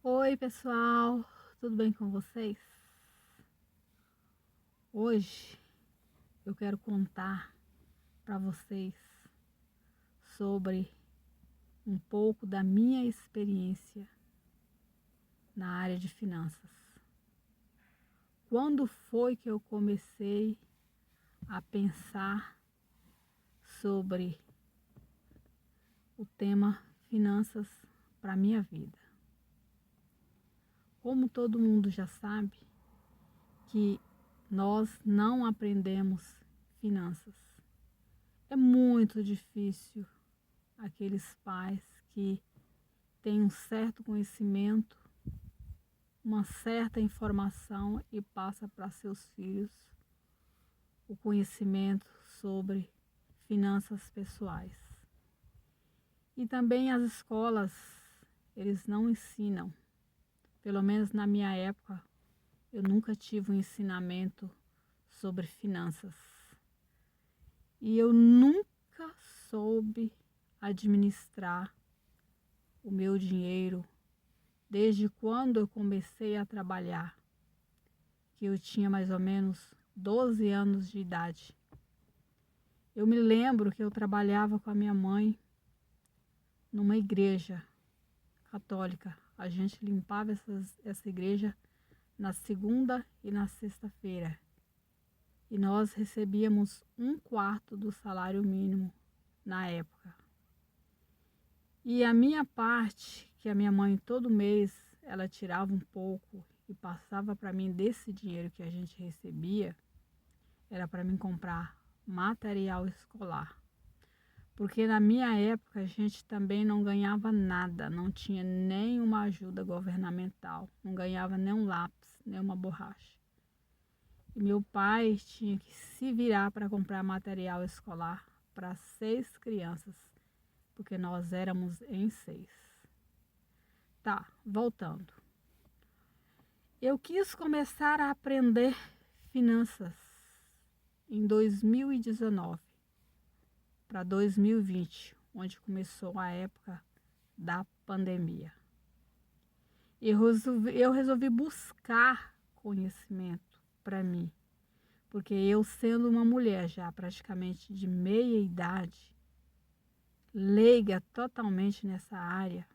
Oi, pessoal, tudo bem com vocês? Hoje eu quero contar para vocês sobre um pouco da minha experiência na área de finanças. Quando foi que eu comecei a pensar sobre o tema finanças para minha vida? Como todo mundo já sabe que nós não aprendemos finanças. É muito difícil aqueles pais que têm um certo conhecimento, uma certa informação e passa para seus filhos o conhecimento sobre finanças pessoais. E também as escolas, eles não ensinam. Pelo menos na minha época, eu nunca tive um ensinamento sobre finanças. E eu nunca soube administrar o meu dinheiro desde quando eu comecei a trabalhar, que eu tinha mais ou menos 12 anos de idade. Eu me lembro que eu trabalhava com a minha mãe numa igreja católica. A gente limpava essa igreja na segunda e na sexta-feira. E nós recebíamos 1/4 do salário mínimo na época. E a minha parte, que a minha mãe todo mês ela tirava um pouco e passava para mim desse dinheiro que a gente recebia, era para mim comprar material escolar. Porque na minha época a gente também não ganhava nada, não tinha nenhuma ajuda governamental, não ganhava nem um lápis, nem uma borracha. E meu pai tinha que se virar para comprar material escolar para 6 crianças, porque nós éramos em 6. Tá, voltando. Eu quis começar a aprender finanças em 2019 para 2020, onde começou a época da pandemia. Eu resolvi buscar conhecimento para mim, porque eu, sendo uma mulher já praticamente de meia idade, leiga totalmente nessa área,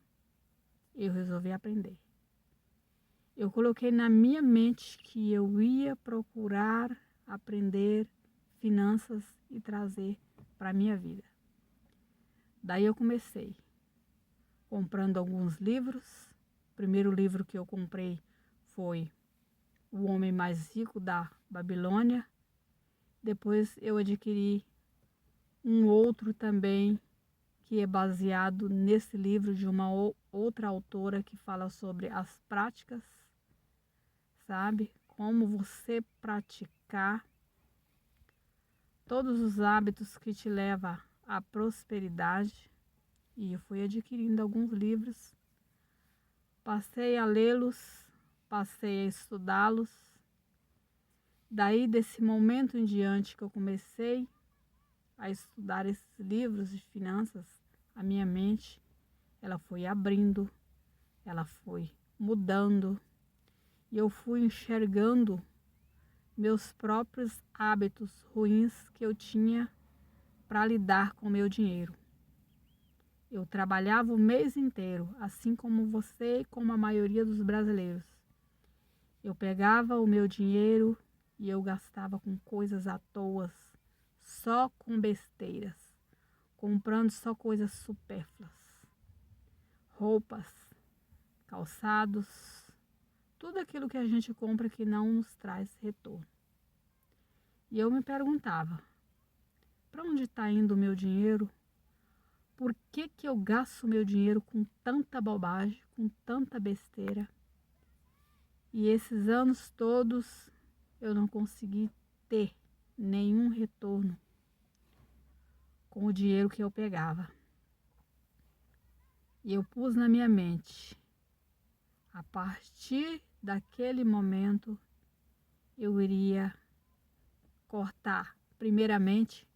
eu resolvi aprender. Eu coloquei na minha mente que eu ia procurar aprender finanças e trazer para a minha vida. Daí eu comecei comprando alguns livros. O primeiro livro que eu comprei foi O Homem Mais Rico da Babilônia. Depois eu adquiri um outro também que é baseado nesse livro de uma outra autora que fala sobre as práticas, sabe? Como você praticar todos os hábitos que te levam à prosperidade. E eu fui adquirindo alguns livros, passei a lê-los, passei a estudá-los. Daí, desse momento em diante que eu comecei a estudar esses livros de finanças, a minha mente, ela foi abrindo, ela foi mudando, e eu fui enxergando meus próprios hábitos ruins que eu tinha para lidar com o meu dinheiro. Eu trabalhava o mês inteiro, assim como você e como a maioria dos brasileiros. Eu pegava o meu dinheiro e eu gastava com coisas à toa, só com besteiras, comprando só coisas supérfluas, roupas, calçados, tudo aquilo que a gente compra que não nos traz retorno. E eu me perguntava, para onde está indo o meu dinheiro? Por que eu gasto meu dinheiro com tanta bobagem, com tanta besteira? E esses anos todos eu não consegui ter nenhum retorno com o dinheiro que eu pegava. E eu pus na minha mente, a partir daquele momento eu iria cortar, primeiramente,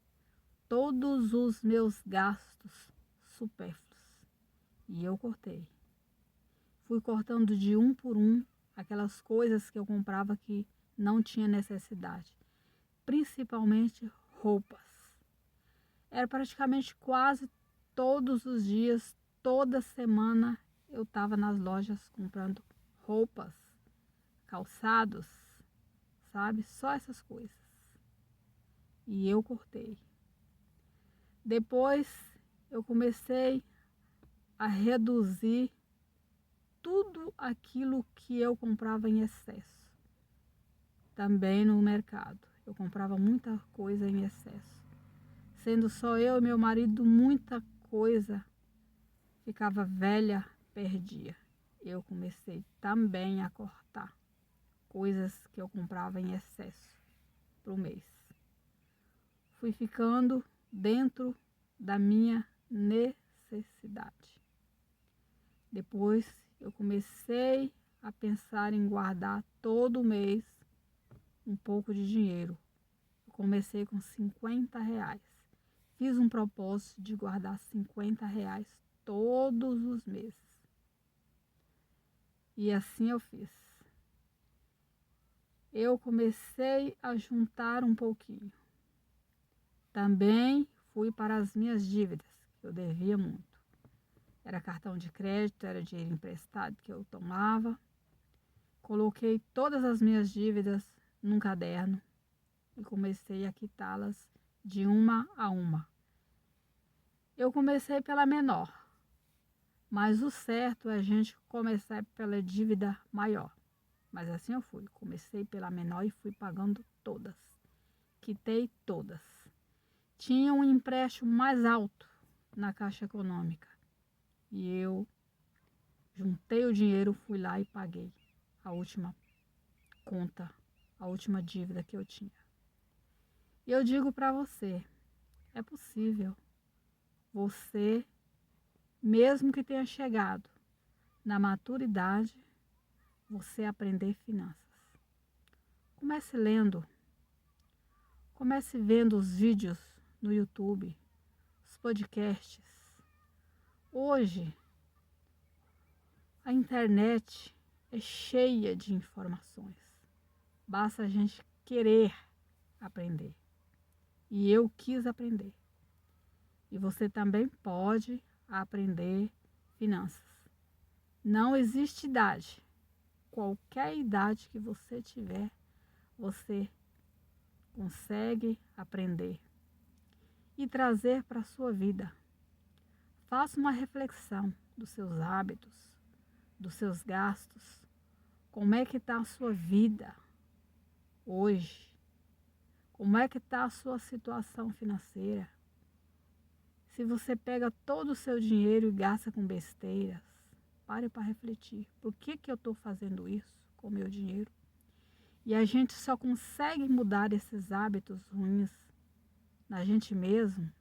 todos os meus gastos supérfluos. E eu cortei. fui cortando de um por um aquelas coisas que eu comprava que não tinha necessidade, principalmente roupas. Era praticamente quase todos os dias, toda semana eu estava nas lojas comprando roupas, calçados, sabe? Só essas coisas. E eu cortei. Depois eu comecei a reduzir tudo aquilo que eu comprava em excesso. Também no mercado. Eu comprava muita coisa em excesso. Sendo só eu e meu marido, muita coisa ficava velha, perdia. Eu comecei também a cortar coisas que eu comprava em excesso para o mês. Fui ficando dentro da minha necessidade. Depois eu comecei a pensar em guardar todo mês um pouco de dinheiro. Eu comecei com R$ 50. Fiz um propósito de guardar R$ 50 todos os meses. E assim eu fiz. Eu comecei a juntar um pouquinho. Também fui para as minhas dívidas, que eu devia muito. Era cartão de crédito, era dinheiro emprestado que eu tomava. Coloquei todas as minhas dívidas num caderno e comecei a quitá-las de uma a uma. Eu comecei pela menor, mas o certo é a gente começar pela dívida maior. Mas assim eu fui. Comecei pela menor e fui pagando todas. Quitei todas. Tinha um empréstimo mais alto na Caixa Econômica. E eu juntei o dinheiro, fui lá e paguei a última conta, a última dívida que eu tinha. E eu digo para você, é possível você, mesmo que tenha chegado na maturidade, você aprender finanças. Comece lendo, comece vendo os vídeos no YouTube, os podcasts. Hoje, a internet é cheia de informações. Basta a gente querer aprender. E eu quis aprender. E você também pode aprender finanças. Não existe idade. Qualquer idade que você tiver, você consegue aprender e trazer para a sua vida. Faça uma reflexão dos seus hábitos, dos seus gastos. Como é que está a sua vida hoje? Como é que está a sua situação financeira? Se você pega todo o seu dinheiro e gasta com besteiras, pare para refletir. Por que eu estou fazendo isso com o meu dinheiro? E a gente só consegue mudar esses hábitos ruins na gente mesmo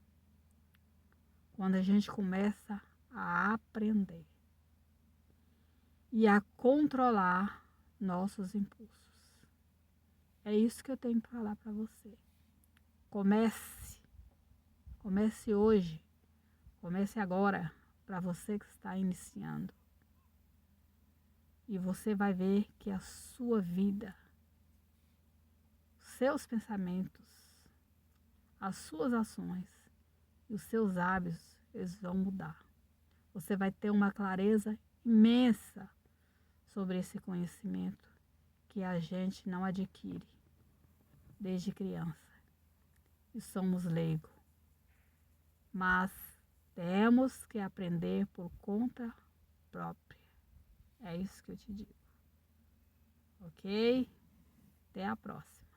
quando a gente começa a aprender e a controlar nossos impulsos. É isso que eu tenho para falar para você. Comece hoje, comece agora, para você que está iniciando. E você vai ver que a sua vida, seus pensamentos, as suas ações e os seus hábitos, eles vão mudar. Você vai ter uma clareza imensa sobre esse conhecimento que a gente não adquire desde criança. E somos leigos. Mas temos que aprender por conta própria. É isso que eu te digo. Ok? Até a próxima.